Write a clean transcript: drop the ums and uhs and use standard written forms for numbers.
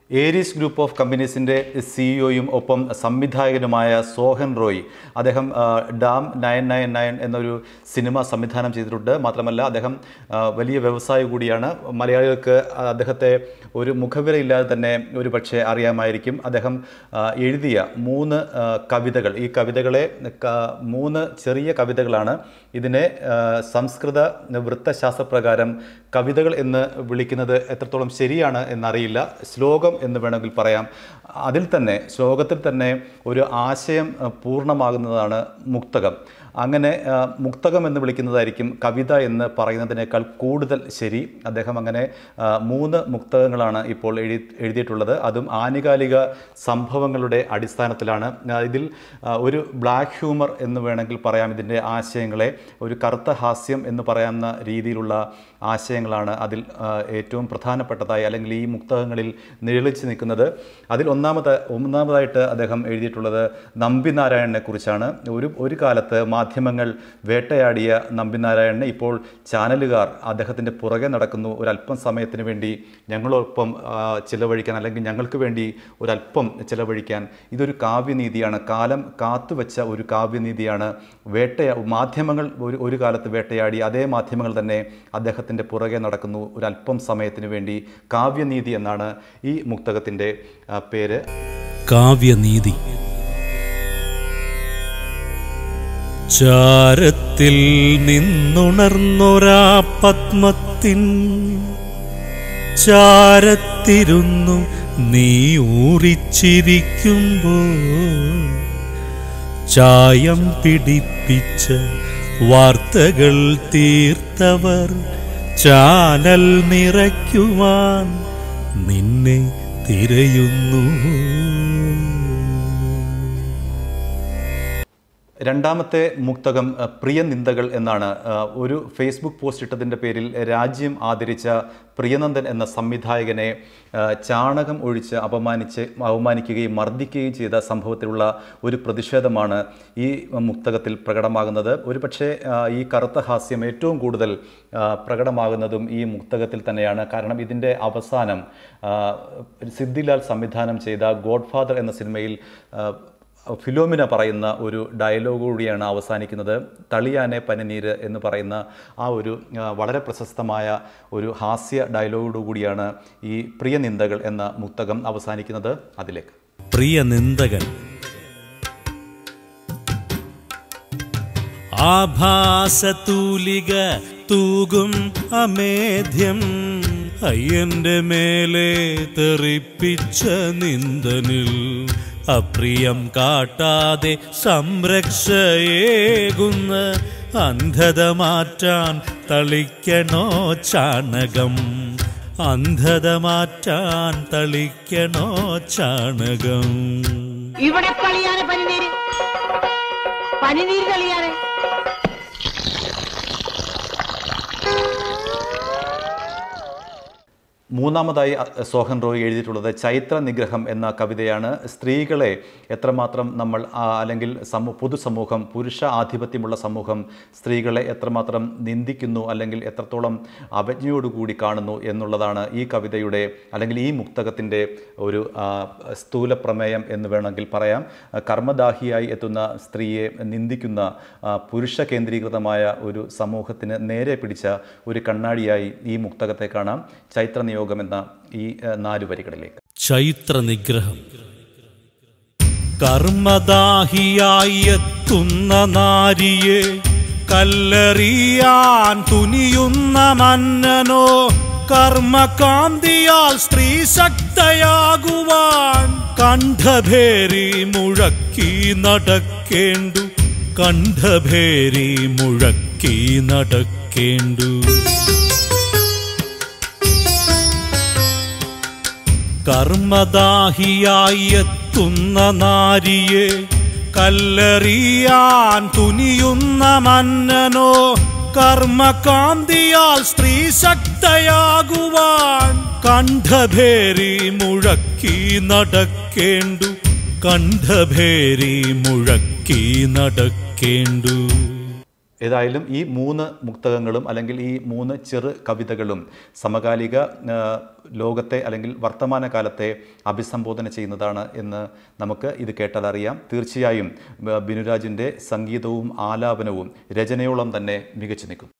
Aries group of കമ്പനീസിൻ്റെ സിഇഒയും ഒപ്പം സംവിധായകനുമായ സോഹൻ റോയ്, അദ്ദേഹം ഡാം 999 എന്നൊരു സിനിമ സംവിധാനം ചെയ്തിട്ടുണ്ട്. മാത്രമല്ല അദ്ദേഹം വലിയ വ്യവസായി കൂടിയാണ്. മലയാളികൾക്ക് അദ്ദേഹത്തെ ഒരു മുഖവിലയില്ലാതെ തന്നെ ഒരു പക്ഷേ അറിയാമായിരിക്കും. അദ്ദേഹം എഴുതിയ 3 കവിതകൾ, ഈ കവിതകളെ 3 ചെറിയ കവിതകളാണ്. ഇതിനെ സംസ്കൃത വൃത്തശാസ്ത്രപ്രകാരം കവിതകൾ എന്ന് വിളിക്കുന്നത് എത്രത്തോളം ശരിയാണ് എന്നറിയില്ല. ശ്ലോകം എന്ന് വേണമെങ്കിൽ പറയാം. അതിൽ തന്നെ ശ്ലോകത്തിൽ തന്നെ ഒരു ആശയം പൂർണ്ണമാകുന്നതാണ് മുക്തകം. അങ്ങനെ മുക്തകം എന്ന് വിളിക്കുന്നതായിരിക്കും കവിത എന്ന് പറയുന്നതിനേക്കാൾ കൂടുതൽ ശരി. അദ്ദേഹം അങ്ങനെ 3 മുക്തകങ്ങളാണ് ഇപ്പോൾ എഴുതിയിട്ടുള്ളത്. അതും ആനുകാലിക സംഭവങ്ങളുടെ അടിസ്ഥാനത്തിലാണ്. ഇതിൽ ഒരു ബ്ലാക്ക് ഹ്യൂമർ എന്ന് വേണമെങ്കിൽ പറയാം. ഇതിൻ്റെ ആശയങ്ങളെ ഒരു കറുത്ത ഹാസ്യം എന്ന് പറയാവുന്ന രീതിയിലുള്ള ആശയങ്ങളാണ് അതിൽ ഏറ്റവും പ്രധാനപ്പെട്ടതായി അല്ലെങ്കിൽ ഈ മുക്തകങ്ങളിൽ നിഴലിച്ച് നിൽക്കുന്നത്. അതിൽ ഒന്നാമതായിട്ട് അദ്ദേഹം എഴുതിയിട്ടുള്ളത് നമ്പിനാരായണനെ കുറിച്ചാണ്. ഒരു കാലത്ത് മാധ്യമങ്ങൾ വേട്ടയാടിയ നമ്പിനാരായണനെ ഇപ്പോൾ ചാനലുകാർ അദ്ദേഹത്തിൻ്റെ പുറകെ നടക്കുന്നു. ഒരല്പം സമയത്തിന് വേണ്ടി ഞങ്ങളൊപ്പം ചിലവഴിക്കാൻ, അല്ലെങ്കിൽ ഞങ്ങൾക്ക് വേണ്ടി ഒരല്പം ചിലവഴിക്കാൻ. ഇതൊരു കാവ്യനീതിയാണ്, കാലം കാത്തുവെച്ച ഒരു കാവ്യനീതിയാണ്. മാധ്യമങ്ങൾ ഒരു കാലത്ത് വേട്ടയാടി, അതേ മാധ്യമങ്ങൾ തന്നെ അദ്ദേഹത്തിൻ്റെ പുറകെ നടക്കുന്നു ഒരല്പം സമയത്തിന് വേണ്ടി. കാവ്യനീതി എന്നാണ് ഈ മുക്തകത്തിൻ്റെ പേര്. കാവ്യനീതി. ചാരത്തിൽ നിന്നുണർന്നൊരാ പത്മത്തിൻ ചാരത്തിരുന്നു നീ ഊറിച്ചിരിക്കുമ്പോൾ ചായം പിടിപ്പിച്ച വാർത്തകൾ തീർത്തവർ ചാനൽ നിറയ്ക്കുവാൻ നിന്നെ തിരയുന്നു. രണ്ടാമത്തെ മുക്തകം പ്രിയനിന്ദകൾ എന്നാണ്. ഒരു ഫേസ്ബുക്ക് പോസ്റ്റ് ഇട്ടതിൻ്റെ പേരിൽ രാജ്യം ആദരിച്ച പ്രിയനന്ദൻ എന്ന സംവിധായകനെ ചാണകം ഒഴിച്ച് അവമാനിക്കുകയും മർദ്ദിക്കുകയും ചെയ്ത സംഭവത്തിലുള്ള ഒരു പ്രതിഷേധമാണ് ഈ മുക്തകത്തിൽ പ്രകടമാകുന്നത്. ഒരുപക്ഷെ ഈ കറുത്ത ഹാസ്യം ഏറ്റവും കൂടുതൽ പ്രകടമാകുന്നതും ഈ മുക്തകത്തിൽ തന്നെയാണ്. കാരണം ഇതിൻ്റെ അവസാനം സിദ്ധിലാൽ സംവിധാനം ചെയ്ത ഗോഡ്ഫാദർ എന്ന സിനിമയിൽ ഫിലോമിന പറയുന്ന ഒരു ഡയലോഗ് കൂടിയാണ് അവസാനിക്കുന്നത്. തളിയാനെ പനിനീര് എന്ന് പറയുന്ന ആ ഒരു വളരെ പ്രശസ്തമായ ഒരു ഹാസ്യ ഡയലോഗോടുകൂടിയാണ് ഈ പ്രിയനിന്ദകൾ എന്ന മുക്തകം അവസാനിക്കുന്നത്. അതിലേക്ക് പ്രിയനിന്ദകൾ. ആഭാസതൂലിക തൂകും അമേധ്യം അയ്യന്റെ മേലെ തെറിപ്പിച്ച നിന്ദനിൽ അപ്രിയം കാട്ടാതെ സംരക്ഷയേകുന്ന അന്ധത മാറ്റാൻ തളിക്കണോ ചാണകം. അന്ധത മാറ്റാൻ തളിക്കണോ ചാണകം. ഇവിടെ കളിയാണ് പനിനീര്, പനിനീര് കളിയാണ്. മൂന്നാമതായി സോഹൻ റോയ് എഴുതിയിട്ടുള്ളത് ചൈത്ര നിഗ്രഹം എന്ന കവിതയാണ്. സ്ത്രീകളെ എത്രമാത്രം നമ്മൾ അല്ലെങ്കിൽ പൊതുസമൂഹം, പുരുഷ ആധിപത്യമുള്ള സമൂഹം സ്ത്രീകളെ എത്രമാത്രം നിന്ദിക്കുന്നു അല്ലെങ്കിൽ എത്രത്തോളം അവജ്ഞയോടുകൂടി കാണുന്നു എന്നുള്ളതാണ് ഈ കവിതയുടെ അല്ലെങ്കിൽ ഈ മുക്തകത്തിൻ്റെ ഒരു സ്ഥൂല പ്രമേയം എന്ന് വേണമെങ്കിൽ പറയാം. കർമ്മദാഹിയായി എത്തുന്ന സ്ത്രീയെ നിന്ദിക്കുന്ന പുരുഷ കേന്ദ്രീകൃതമായ ഒരു സമൂഹത്തിന് നേരെ പിടിച്ച ഒരു കണ്ണാടിയായി ഈ മുക്തകത്തെ കാണാം. ചൈത്ര നിയോഗം എന്ന ഈ 4 വരികളിലേക്ക്. ചൈത്ര നിഗ്രഹം. കർമ്മദാഹിയായി എത്തുന്ന നാരിയെ കല്ലെറിയാൻ തുനിയുന്ന മന്നനോ കർമ്മകാന്തിയാൽ സ്ത്രീ ശക്തയാകുവാൻ കണ്ഠഭേരി മുഴക്കി നടക്കേണ്ടു. കണ്ഠഭേരി മുഴക്കി നടക്കേണ്ടു. കർമ്മദാഹിയായി എത്തുന്ന നാരിയെ കല്ലെറിയാൻ തുനിയുന്ന മന്നനോ കർമ്മകാന്തിയാൽ സ്ത്രീ ശക്തയാകുവാൻ കണ്ഠഭേരി മുഴക്കി നടക്കേണ്ടു. കണ്ഠഭേരി മുഴക്കി നടക്കേണ്ടു. ഏതായാലും ഈ 3 മുക്തകങ്ങളും അല്ലെങ്കിൽ ഈ 3 ചെറു കവിതകളും സമകാലിക ലോകത്തെ അല്ലെങ്കിൽ വർത്തമാനകാലത്തെ അഭിസംബോധന ചെയ്യുന്നതാണ് എന്ന് നമുക്ക് ഇത് കേട്ടാൽ അറിയാം. തീർച്ചയായും ബിനുരാജിൻ്റെ സംഗീതവും ആലാപനവും രചനയോളം തന്നെ മികച്ചു നിൽക്കും.